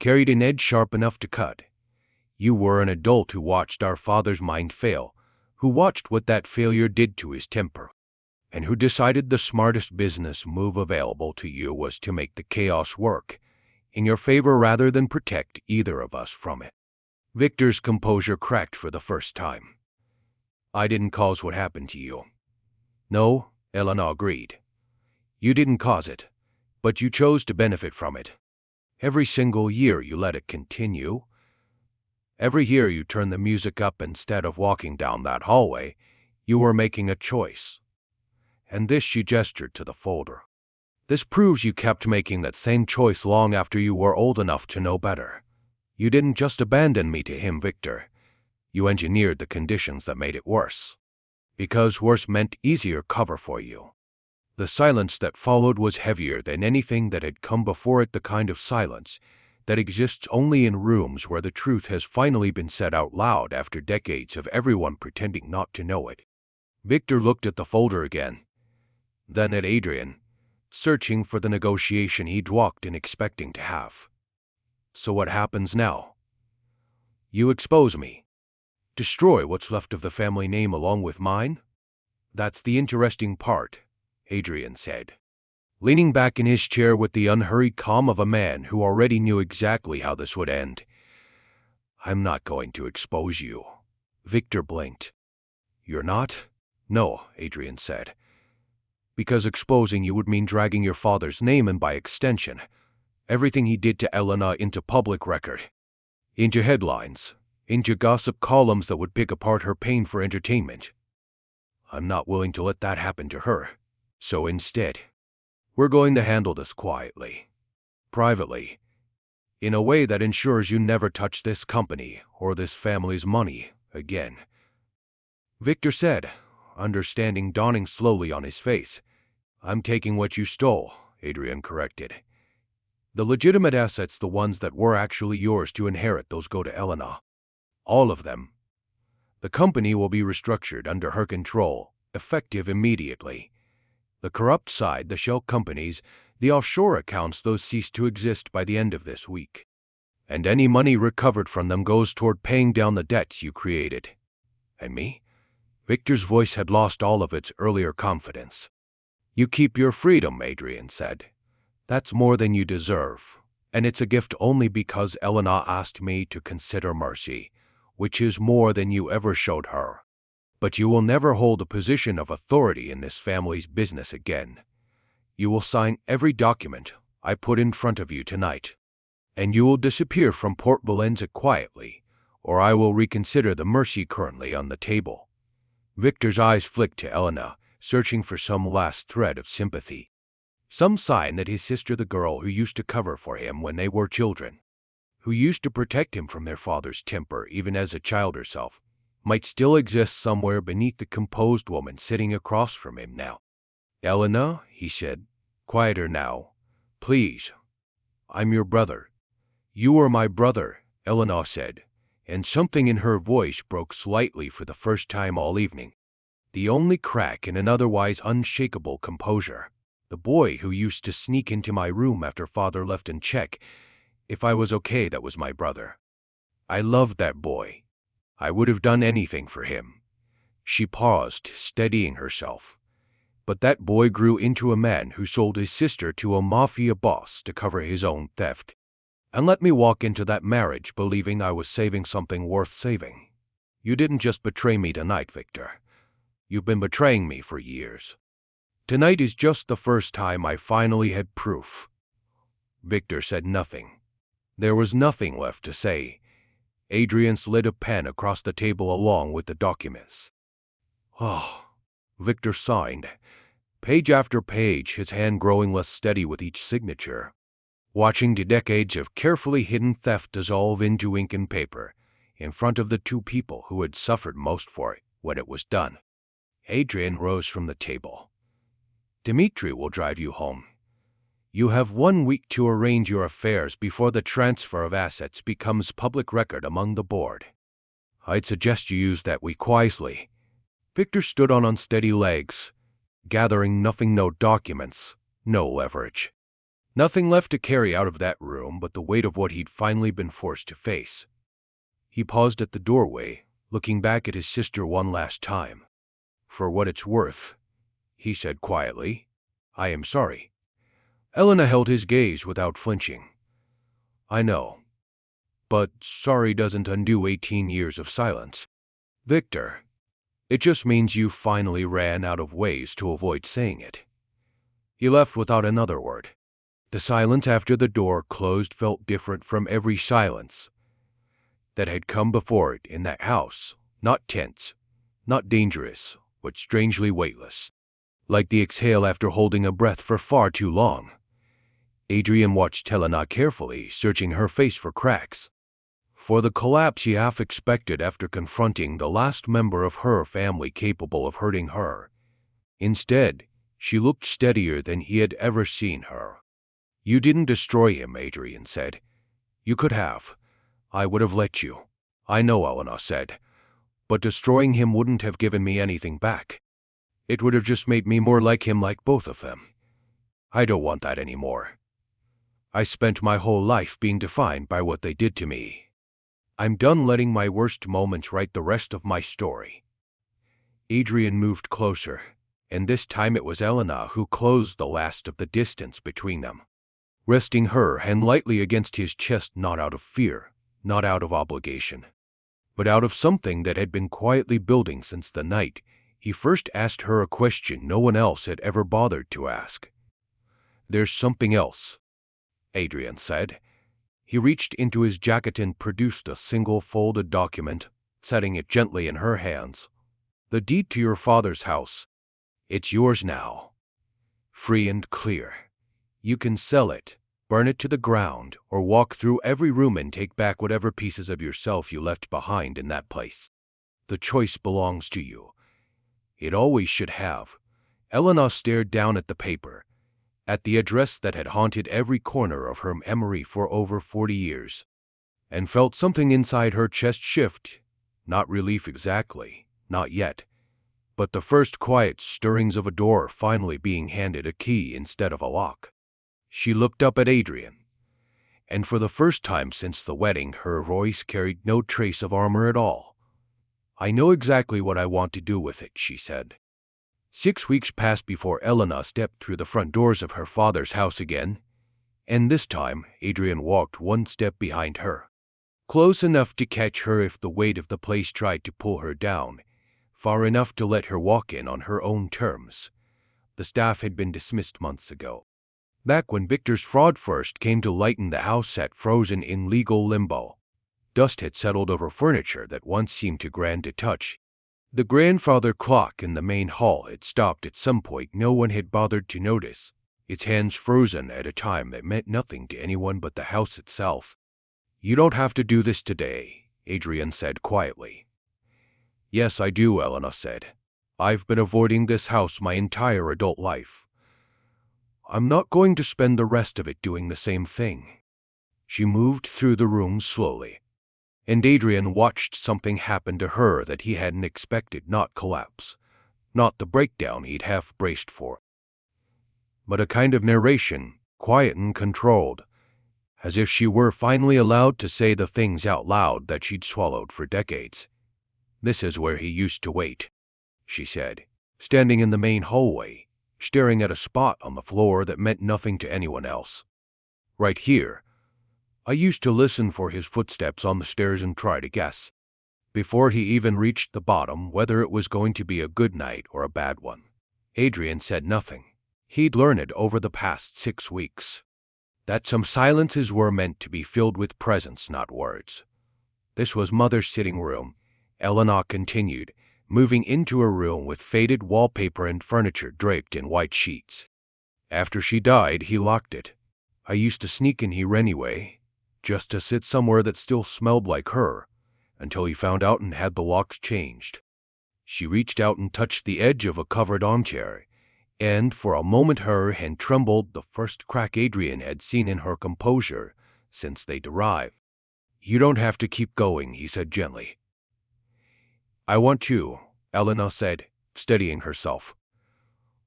carried an edge sharp enough to cut. You were an adult who watched our father's mind fail, who watched what that failure did to his temper, and who decided the smartest business move available to you was to make the chaos work in your favor rather than protect either of us from it. Victor's composure cracked for the first time. I didn't cause what happened to you. No, Elena agreed. You didn't cause it, but you chose to benefit from it. Every single year you let it continue. Every year you turned the music up instead of walking down that hallway. You were making a choice. And this, she gestured to the folder. This proves you kept making that same choice long after you were old enough to know better. You didn't just abandon me to him, Victor. You engineered the conditions that made it worse. Because worse meant easier cover for you. The silence that followed was heavier than anything that had come before it, the kind of silence that exists only in rooms where the truth has finally been said out loud after decades of everyone pretending not to know it. Victor looked at the folder again, then at Adrian, searching for the negotiation he'd walked in expecting to have. So what happens now? You expose me. Destroy what's left of the family name along with mine? That's the interesting part, Adrian said, leaning back in his chair with the unhurried calm of a man who already knew exactly how this would end. I'm not going to expose you. Victor blinked. You're not? No, Adrian said. Because exposing you would mean dragging your father's name and, by extension, everything he did to Elena into public record, into headlines, into gossip columns that would pick apart her pain for entertainment. I'm not willing to let that happen to her. So instead, we're going to handle this quietly, privately, in a way that ensures you never touch this company or this family's money again. Victor said, understanding dawning slowly on his face. I'm taking what you stole, Adrian corrected. The legitimate assets, the ones that were actually yours to inherit, those go to Elena. All of them. The company will be restructured under her control, effective immediately. The corrupt side, the shell companies, the offshore accounts, those cease to exist by the end of this week. And any money recovered from them goes toward paying down the debts you created. And me? Victor's voice had lost all of its earlier confidence. You keep your freedom, Adrian said. That's more than you deserve, and it's a gift only because Elena asked me to consider mercy, which is more than you ever showed her. But you will never hold a position of authority in this family's business again. You will sign every document I put in front of you tonight, and you will disappear from Port Valenza quietly, or I will reconsider the mercy currently on the table. Victor's eyes flicked to Elena, searching for some last thread of sympathy. Some sign that his sister, the girl who used to cover for him when they were children, who used to protect him from their father's temper even as a child herself, might still exist somewhere beneath the composed woman sitting across from him now. "Elena," he said, quieter now, "please. I'm your brother." "You are my brother," Elena said, and something in her voice broke slightly for the first time all evening. The only crack in an otherwise unshakable composure. "The boy who used to sneak into my room after father left and check if I was okay, that was my brother. I loved that boy. I would have done anything for him." She paused, steadying herself. "But that boy grew into a man who sold his sister to a Mafia boss to cover his own theft, and let me walk into that marriage believing I was saving something worth saving. You didn't just betray me tonight, Victor. You've been betraying me for years. Tonight is just the first time I finally had proof." Victor said nothing. There was nothing left to say. Adrian slid a pen across the table along with the documents. "Oh," Victor sighed, page after page, his hand growing less steady with each signature, watching the decades of carefully hidden theft dissolve into ink and paper in front of the two people who had suffered most for it when it was done. Adrian rose from the table. "Dmitri will drive you home. You have 1 week to arrange your affairs before the transfer of assets becomes public record among the board. I'd suggest you use that week wisely." Victor stood on unsteady legs, gathering nothing, no documents, no leverage. Nothing left to carry out of that room but the weight of what he'd finally been forced to face. He paused at the doorway, looking back at his sister one last time. "For what it's worth," he said quietly, "I am sorry." Elena held his gaze without flinching. "I know. But sorry doesn't undo 18 years of silence. Victor, it just means you finally ran out of ways to avoid saying it." He left without another word. The silence after the door closed felt different from every silence that had come before it in that house, not tense, not dangerous, but strangely weightless, like the exhale after holding a breath for far too long. Adrian watched Helena carefully, searching her face for cracks, for the collapse he half expected after confronting the last member of her family capable of hurting her. Instead, she looked steadier than he had ever seen her. "You didn't destroy him," Adrian said. "You could have. I would have let you." "I know," Elena said, "but destroying him wouldn't have given me anything back. It would have just made me more like him, like both of them. I don't want that anymore. I spent my whole life being defined by what they did to me. I'm done letting my worst moments write the rest of my story." Adrian moved closer, and this time it was Elena who closed the last of the distance between them, resting her hand lightly against his chest, not out of fear, not out of obligation, but out of something that had been quietly building since the night he first asked her a question no one else had ever bothered to ask. "There's something else," Adrian said. He reached into his jacket and produced a single folded document, setting it gently in her hands. "The deed to your father's house. It's yours now. Free and clear. You can sell it, burn it to the ground, or walk through every room and take back whatever pieces of yourself you left behind in that place. The choice belongs to you. It always should have." Elena stared down at the paper, at the address that had haunted every corner of her memory for over 40 years, and felt something inside her chest shift. Not relief exactly, not yet, but the first quiet stirrings of a door finally being handed a key instead of a lock. She looked up at Adrian, and for the first time since the wedding her voice carried no trace of armor at all. "I know exactly what I want to do with it," she said. 6 weeks passed before Elena stepped through the front doors of her father's house again, and this time Adrian walked one step behind her, close enough to catch her if the weight of the place tried to pull her down, far enough to let her walk in on her own terms. The staff had been dismissed months ago, back when Victor's fraud first came to light and the house sat frozen in legal limbo. Dust had settled over furniture that once seemed too grand to touch. The grandfather clock in the main hall had stopped at some point no one had bothered to notice, its hands frozen at a time that meant nothing to anyone but the house itself. You don't have to do this today, Adrian said quietly. Yes, I do, Elena said. I've been avoiding this house my entire adult life. I'm not going to spend the rest of it doing the same thing. She moved through the room slowly, and Adrian watched something happen to her that he hadn't expected. Not collapse, not the breakdown he'd half braced for, but a kind of narration, quiet and controlled, as if she were finally allowed to say the things out loud that she'd swallowed for decades. This is where he used to wait, she said, standing in the main hallway, staring at a spot on the floor that meant nothing to anyone else. Right here. I used to listen for his footsteps on the stairs and try to guess, before he even reached the bottom, whether it was going to be a good night or a bad one. Adrian said nothing. He'd learned it over the past 6 weeks, that some silences were meant to be filled with presence, not words. This was Mother's sitting room, Elena continued, moving into a room with faded wallpaper and furniture draped in white sheets. After she died, he locked it. I used to sneak in here anyway, just to sit somewhere that still smelled like her, until he found out and had the locks changed. She reached out and touched the edge of a covered armchair, and for a moment her hand trembled, the first crack Adrian had seen in her composure since they'd arrived. You don't have to keep going, he said gently. I want to, Elena said, steadying herself.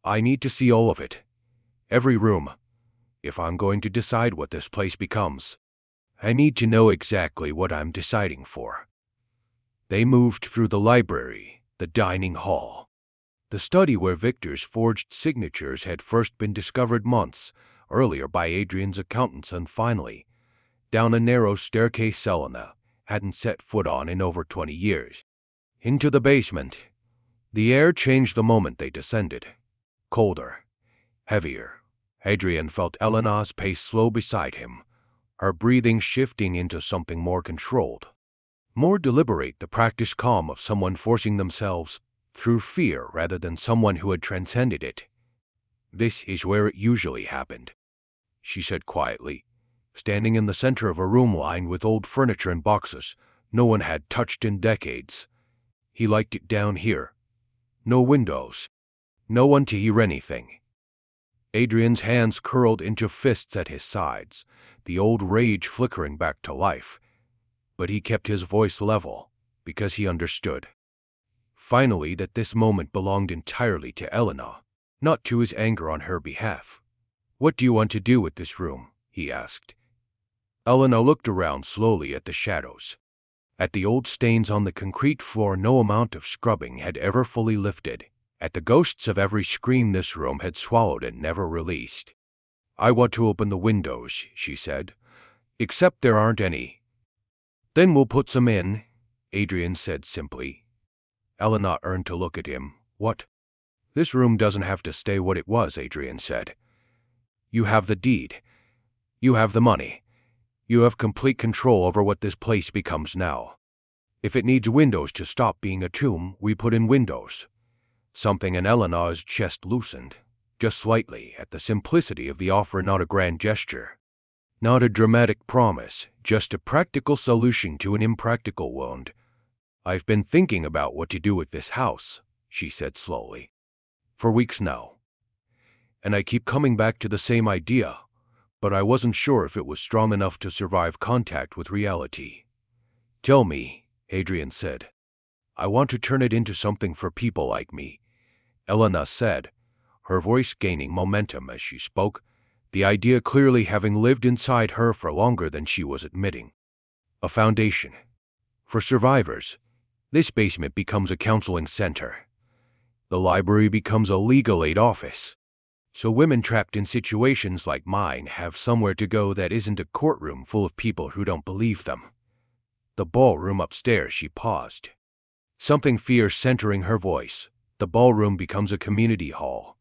I need to see all of it. Every room. If I'm going to decide what this place becomes, I need to know exactly what I'm deciding for. They moved through the library, the dining hall, the study where Victor's forged signatures had first been discovered months earlier by Adrian's accountants, and finally, down a narrow staircase Elena hadn't set foot on in over 20 years. Into the basement. The air changed the moment they descended. Colder, heavier. Adrian felt Elena's pace slow beside him, her breathing shifting into something more controlled, more deliberate, the practiced calm of someone forcing themselves through fear rather than someone who had transcended it. This is where it usually happened, she said quietly, standing in the center of a room lined with old furniture and boxes no one had touched in decades. He liked it down here. No windows. No one to hear anything. Adrian's hands curled into fists at his sides, the old rage flickering back to life. But he kept his voice level, because he understood, finally, that this moment belonged entirely to Elena, not to his anger on her behalf. What do you want to do with this room? He asked. Elena looked around slowly at the shadows, at the old stains on the concrete floor no amount of scrubbing had ever fully lifted, at the ghosts of every scream this room had swallowed and never released. I want to open the windows, she said, except there aren't any. Then we'll put some in, Adrian said simply. Elena turned to look at him. What? This room doesn't have to stay what it was, Adrian said. You have the deed. You have the money. You have complete control over what this place becomes now. If it needs windows to stop being a tomb, we put in windows. Something in Elena's chest loosened, just slightly, at the simplicity of the offer, not a grand gesture. Not a dramatic promise, just a practical solution to an impractical wound. I've been thinking about what to do with this house, she said slowly, for weeks now. And I keep coming back to the same idea, but I wasn't sure if it was strong enough to survive contact with reality. Tell me, Adrian said. I want to turn it into something for people like me, Elena said, her voice gaining momentum as she spoke, the idea clearly having lived inside her for longer than she was admitting. A foundation. For survivors, this basement becomes a counseling center. The library becomes a legal aid office. So women trapped in situations like mine have somewhere to go that isn't a courtroom full of people who don't believe them. The ballroom upstairs, she paused, something fierce centering her voice. The ballroom becomes a community hall,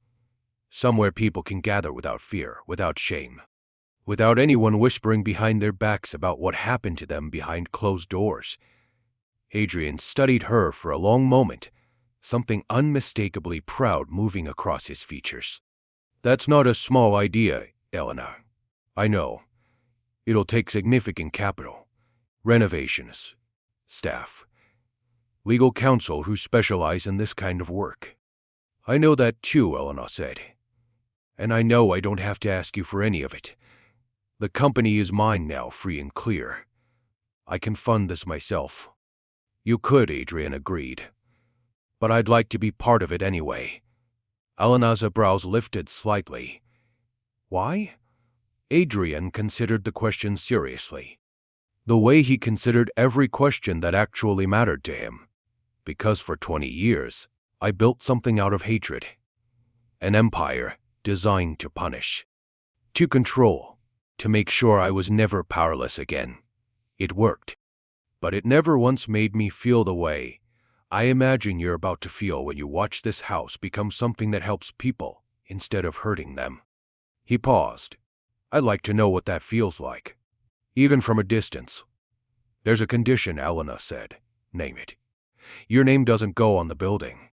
somewhere people can gather without fear, without shame, without anyone whispering behind their backs about what happened to them behind closed doors. Adrian studied her for a long moment, something unmistakably proud moving across his features. That's not a small idea, Elena. I know. It'll take significant capital. Renovations. Staff. Legal counsel who specialize in this kind of work. I know that too, Elena said. And I know I don't have to ask you for any of it. The company is mine now, free and clear. I can fund this myself. You could, Adrian agreed. But I'd like to be part of it anyway. Elena's brows lifted slightly. Why? Adrian considered the question seriously. The way he considered every question that actually mattered to him. Because for 20 years, I built something out of hatred. An empire designed to punish. To control. To make sure I was never powerless again. It worked. But it never once made me feel the way I imagine you're about to feel when you watch this house become something that helps people instead of hurting them. He paused. I'd like to know what that feels like. Even from a distance. There's a condition, Elena said. Name it. Your name doesn't go on the building.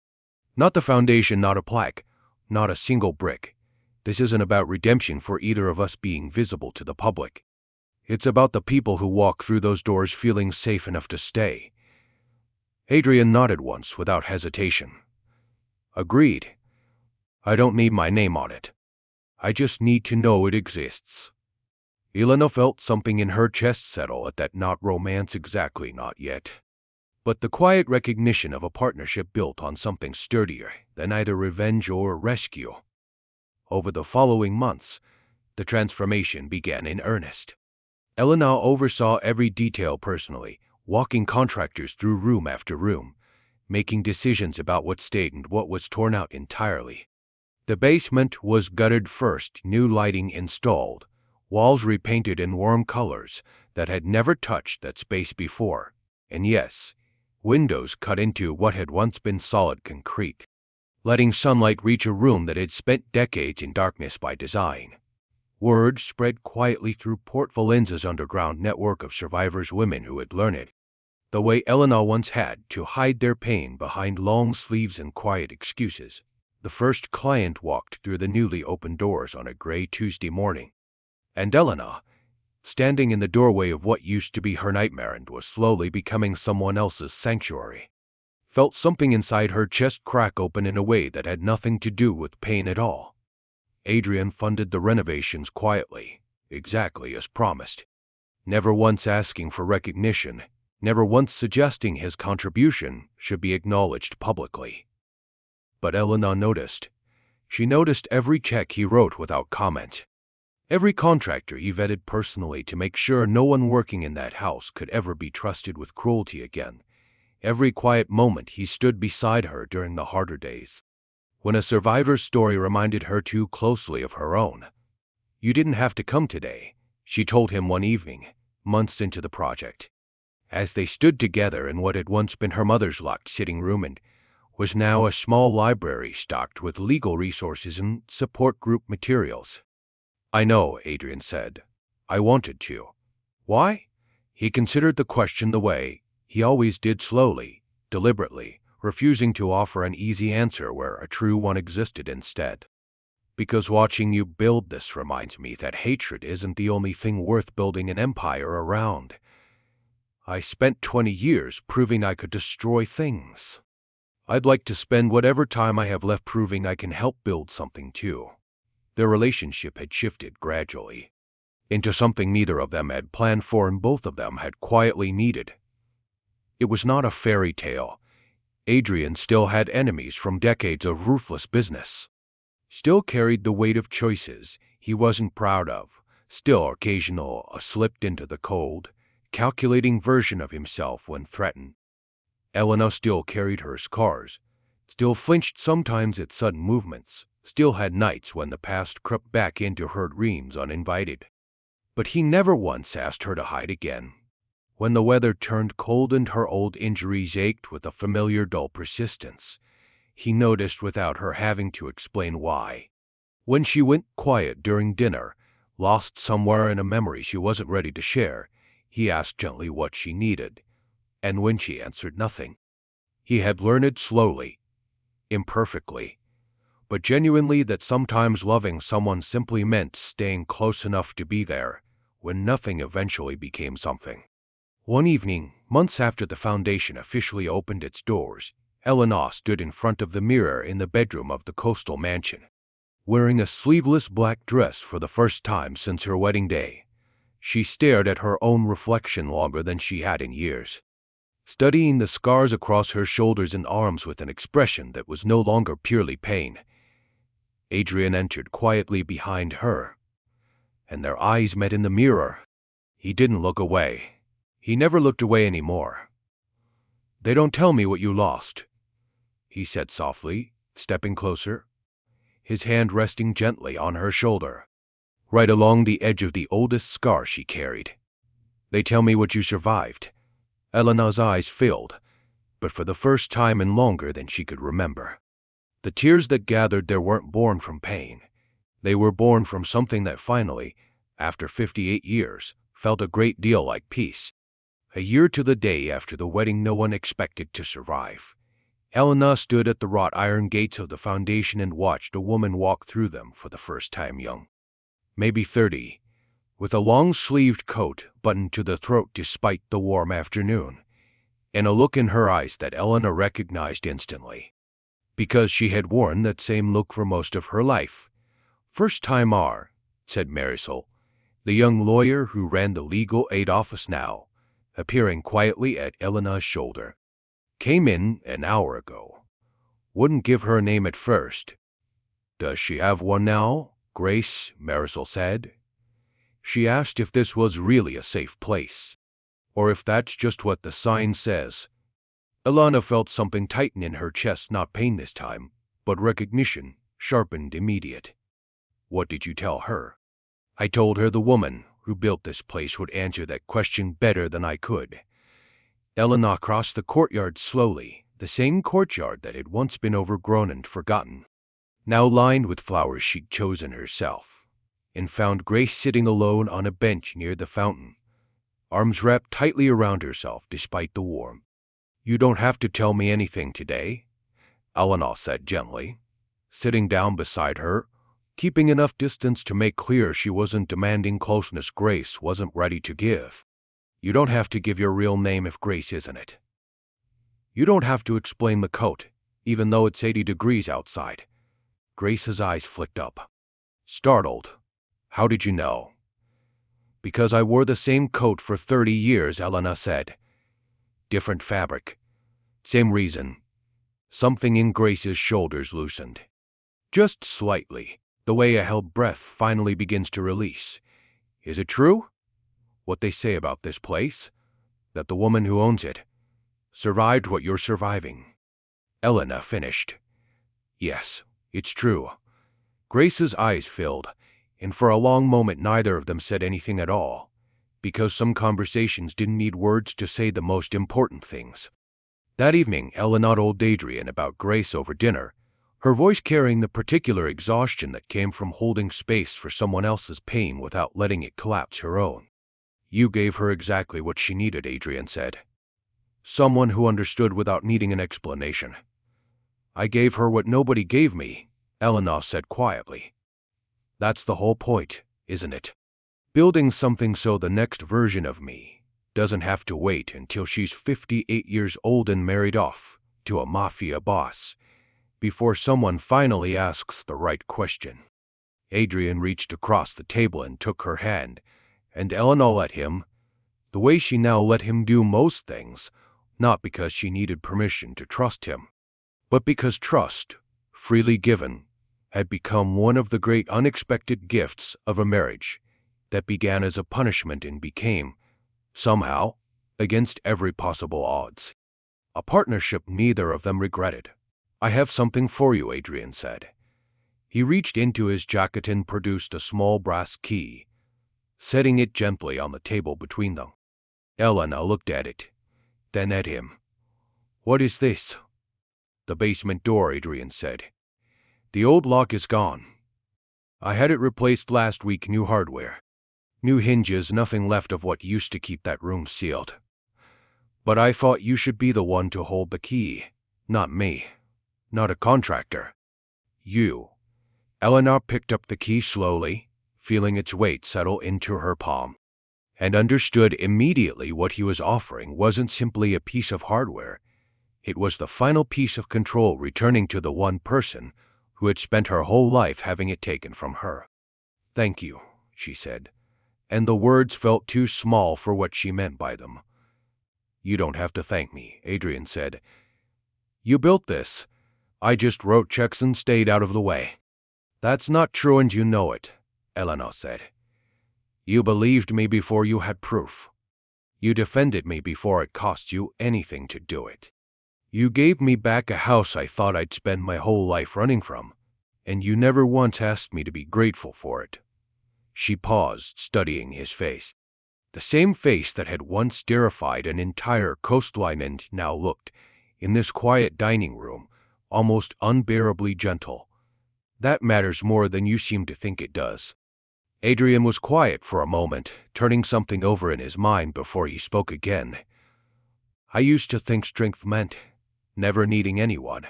Not the foundation, not a plaque, not a single brick. This isn't about redemption for either of us being visible to the public. It's about the people who walk through those doors feeling safe enough to stay. Adrian nodded once without hesitation. Agreed. I don't need my name on it. I just need to know it exists. Elena felt something in her chest settle at that not romance exactly, not yet. But the quiet recognition of a partnership built on something sturdier than either revenge or rescue. Over the following months, the transformation began in earnest. Elena oversaw every detail personally, walking contractors through room after room, making decisions about what stayed and what was torn out entirely. The basement was gutted first, new lighting installed, walls repainted in warm colors that had never touched that space before, and yes, windows cut into what had once been solid concrete, letting sunlight reach a room that had spent decades in darkness by design. Word spread quietly through Port Valenza's underground network of survivors, women who had learned it, the way Elena once had, to hide their pain behind long sleeves and quiet excuses. The first client walked through the newly opened doors on a gray Tuesday morning, and Elena, standing in the doorway of what used to be her nightmare and was slowly becoming someone else's sanctuary, felt something inside her chest crack open in a way that had nothing to do with pain at all. Adrian funded the renovations quietly, exactly as promised, never once asking for recognition, never once suggesting his contribution should be acknowledged publicly. But Elena noticed. She noticed every check he wrote without comment. Every contractor he vetted personally to make sure no one working in that house could ever be trusted with cruelty again. Every quiet moment he stood beside her during the harder days. When a survivor's story reminded her too closely of her own. You didn't have to come today, she told him one evening, months into the project. As they stood together in what had once been her mother's locked sitting room and was now a small library stocked with legal resources and support group materials. I know, Adrian said. I wanted to. Why? He considered the question the way he always did, slowly, deliberately, refusing to offer an easy answer where a true one existed instead. Because watching you build this reminds me that hatred isn't the only thing worth building an empire around. I spent 20 years proving I could destroy things. I'd like to spend whatever time I have left proving I can help build something too. Their relationship had shifted gradually into something neither of them had planned for and both of them had quietly needed. It was not a fairy tale. Adrian still had enemies from decades of ruthless business. Still carried the weight of choices he wasn't proud of. Still occasional slipped into the cold, calculating version of himself when threatened. Elena still carried her scars, still flinched sometimes at sudden movements, still had nights when the past crept back into her dreams uninvited. But he never once asked her to hide again. When the weather turned cold and her old injuries ached with a familiar dull persistence, he noticed without her having to explain why. When she went quiet during dinner, lost somewhere in a memory she wasn't ready to share, he asked gently what she needed. And when she answered nothing, he had learned slowly, imperfectly, but genuinely that sometimes loving someone simply meant staying close enough to be there when nothing eventually became something. One evening, months after the foundation officially opened its doors, Eleanor stood in front of the mirror in the bedroom of the coastal mansion. Wearing a sleeveless black dress for the first time since her wedding day, she stared at her own reflection longer than she had in years, studying the scars across her shoulders and arms with an expression that was no longer purely pain. Adrian entered quietly behind her, and their eyes met in the mirror. He didn't look away. He never looked away anymore. "They don't tell me what you lost," he said softly, stepping closer, his hand resting gently on her shoulder, right along the edge of the oldest scar she carried. "They tell me what you survived." Eleanor's eyes filled, but for the first time in longer than she could remember. The tears that gathered there weren't born from pain. They were born from something that finally, after 58 years, felt a great deal like peace. A year to the day after the wedding no one expected to survive, Eleanor stood at the wrought iron gates of the foundation and watched a woman walk through them for the first time, young, maybe 30, with a long-sleeved coat buttoned to the throat despite the warm afternoon, and a look in her eyes that Eleanor recognized instantly, because she had worn that same look for most of her life. "First time R," said Marisol, the young lawyer who ran the legal aid office now, appearing quietly at Eleanor's shoulder. "Came in an hour ago. Wouldn't give her a name at first." "Does she have one now, Grace?" Marisol said. She asked if this was really a safe place, or if that's just what the sign says. Eleanor felt something tighten in her chest, not pain this time, but recognition, sharpened immediate. "What did you tell her?" "I told her the woman who built this place would answer that question better than I could." Eleanor crossed the courtyard slowly, the same courtyard that had once been overgrown and forgotten, now lined with flowers she'd chosen herself, and found Grace sitting alone on a bench near the fountain, arms wrapped tightly around herself despite the warmth. "You don't have to tell me anything today," Eleanor said gently, sitting down beside her, keeping enough distance to make clear she wasn't demanding closeness Grace wasn't ready to give. "You don't have to give your real name if Grace isn't it. You don't have to explain the coat, even though it's 80 degrees outside." Grace's eyes flicked up, startled. "How did you know?" "Because I wore the same coat for 30 years, Eleanor said. "Different fabric. Same reason." Something in Grace's shoulders loosened. Just slightly, the way a held breath finally begins to release. "Is it true? What they say about this place? That the woman who owns it survived what you're surviving?" Eleanor finished. "Yes, it's true." Grace's eyes filled, and for a long moment neither of them said anything at all, because some conversations didn't need words to say the most important things. That evening, Eleanor told Adrian about Grace over dinner, her voice carrying the particular exhaustion that came from holding space for someone else's pain without letting it collapse her own. "You gave her exactly what she needed," Adrian said. "Someone who understood without needing an explanation." "I gave her what nobody gave me," Eleanor said quietly. "That's the whole point, isn't it? Building something so the next version of me doesn't have to wait until she's 58 years old and married off to a Mafia boss before someone finally asks the right question." Adrian reached across the table and took her hand, and Eleanor let him, the way she now let him do most things, not because she needed permission to trust him, but because trust, freely given, had become one of the great unexpected gifts of a marriage that began as a punishment and became, somehow, against every possible odds, a partnership neither of them regretted. "I have something for you," Adrian said. He reached into his jacket and produced a small brass key, setting it gently on the table between them. Eleanor looked at it, then at him. "What is this?" "The basement door," Adrian said. "The old lock is gone. I had it replaced last week, new hardware. New hinges, nothing left of what used to keep that room sealed. But I thought you should be the one to hold the key, not me. Not a contractor. You." Eleanor picked up the key slowly, feeling its weight settle into her palm. and understood immediately what he was offering wasn't simply a piece of hardware. It was the final piece of control returning to the one person who had spent her whole life having it taken from her. "Thank you," she said, and the words felt too small for what she meant by them. "You don't have to thank me," Adrian said. "You built this. I just wrote checks and stayed out of the way." "That's not true and you know it," Elena said. "You believed me before you had proof. You defended me before it cost you anything to do it. You gave me back a house I thought I'd spend my whole life running from, and you never once asked me to be grateful for it." She paused, studying his face. The same face that had once terrified an entire coastline and now looked, in this quiet dining room, almost unbearably gentle. "That matters more than you seem to think it does." Adrian was quiet for a moment, turning something over in his mind before he spoke again. "I used to think strength meant never needing anyone.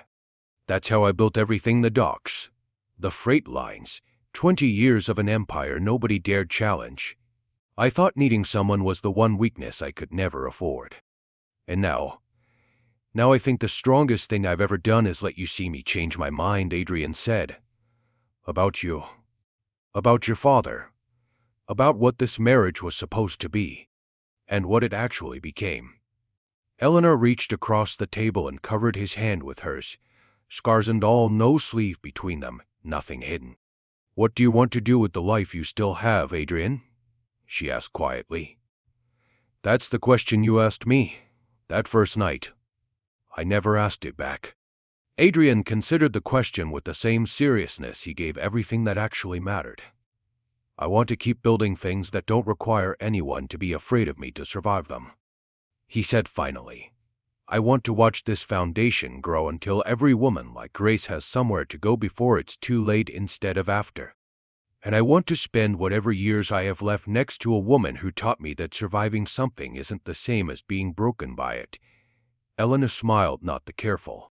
That's how I built everything: the docks, the freight lines, 20 years of an empire nobody dared challenge. I thought needing someone was the one weakness I could never afford. And now I think the strongest thing I've ever done is let you see me change my mind," Adrian said. "About you. About your father. About what this marriage was supposed to be. And what it actually became." Eleanor reached across the table and covered his hand with hers. Scars and all, no sleeve between them, nothing hidden. "What do you want to do with the life you still have, Adrian?" she asked quietly. "That's the question you asked me, that first night. I never asked it back." Adrian considered the question with the same seriousness he gave everything that actually mattered. "I want to keep building things that don't require anyone to be afraid of me to survive them," he said finally. "I want to watch this foundation grow until every woman like Grace has somewhere to go before it's too late instead of after. And I want to spend whatever years I have left next to a woman who taught me that surviving something isn't the same as being broken by it." Elena smiled, not the careful,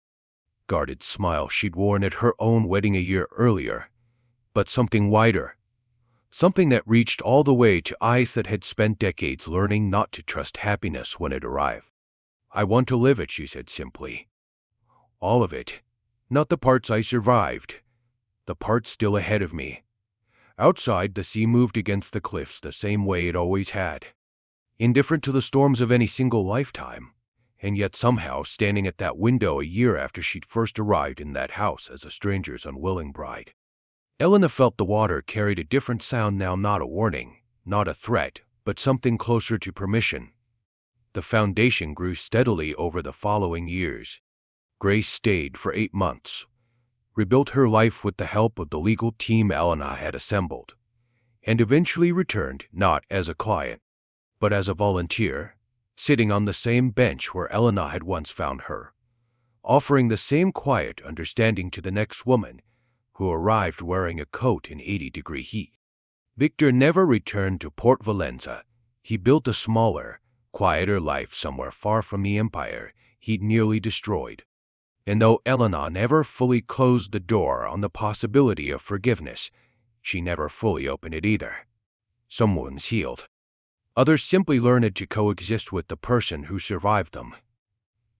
guarded smile she'd worn at her own wedding a year earlier, but something wider. Something that reached all the way to eyes that had spent decades learning not to trust happiness when it arrived. "I want to live it," she said simply. "All of it. Not the parts I survived. The parts still ahead of me." Outside, the sea moved against the cliffs the same way it always had. Indifferent to the storms of any single lifetime, and yet somehow standing at that window a year after she'd first arrived in that house as a stranger's unwilling bride. Elena felt the water carried a different sound now, not a warning, not a threat, but something closer to permission. The foundation grew steadily over the following years. Grace stayed for 8 months, rebuilt her life with the help of the legal team Elena had assembled, and eventually returned not as a client, but as a volunteer, sitting on the same bench where Elena had once found her, offering the same quiet understanding to the next woman who arrived wearing a coat in 80-degree heat. Victor never returned to Port Valenza. He built a smaller, quieter life somewhere far from the empire he'd nearly destroyed. And though Elena never fully closed the door on the possibility of forgiveness, she never fully opened it either. Some wounds healed. Others simply learned to coexist with the person who survived them.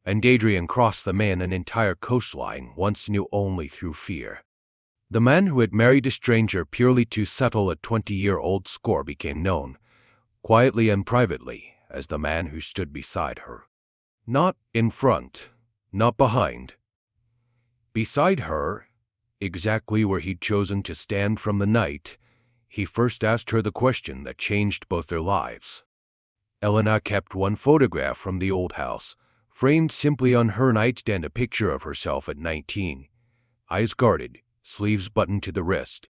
And Adrian crossed the man an entire coastline once knew only through fear. The man who had married a stranger purely to settle a 20-year-old score became known, quietly and privately, as the man who stood beside her. Not in front, not behind. Beside her, exactly where he'd chosen to stand from the night he first asked her the question that changed both their lives. Elena kept one photograph from the old house, framed simply on her nightstand, a picture of herself at 19, eyes guarded, sleeves buttoned to the wrist.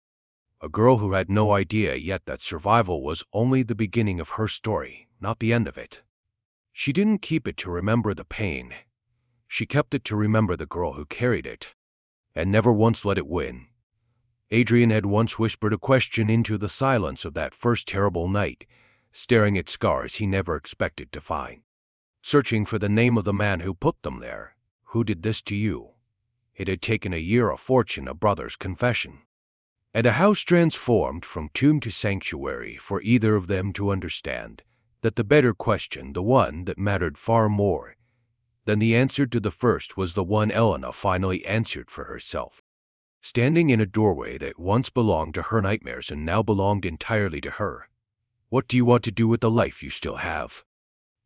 A girl who had no idea yet that survival was only the beginning of her story, not the end of it. She didn't keep it to remember the pain. She kept it to remember the girl who carried it, and never once let it win. Adrian had once whispered a question into the silence of that first terrible night, staring at scars he never expected to find. Searching for the name of the man who put them there. Who did this to you? It had taken a year, a fortune, a brother's confession, and a house transformed from tomb to sanctuary for either of them to understand, that the better question, the one that mattered far more than the answer to the first, was the one Elena finally answered for herself. Standing in a doorway that once belonged to her nightmares and now belonged entirely to her. What do you want to do with the life you still have?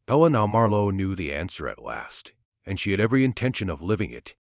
Elena Marlowe knew the answer at last, and she had every intention of living it.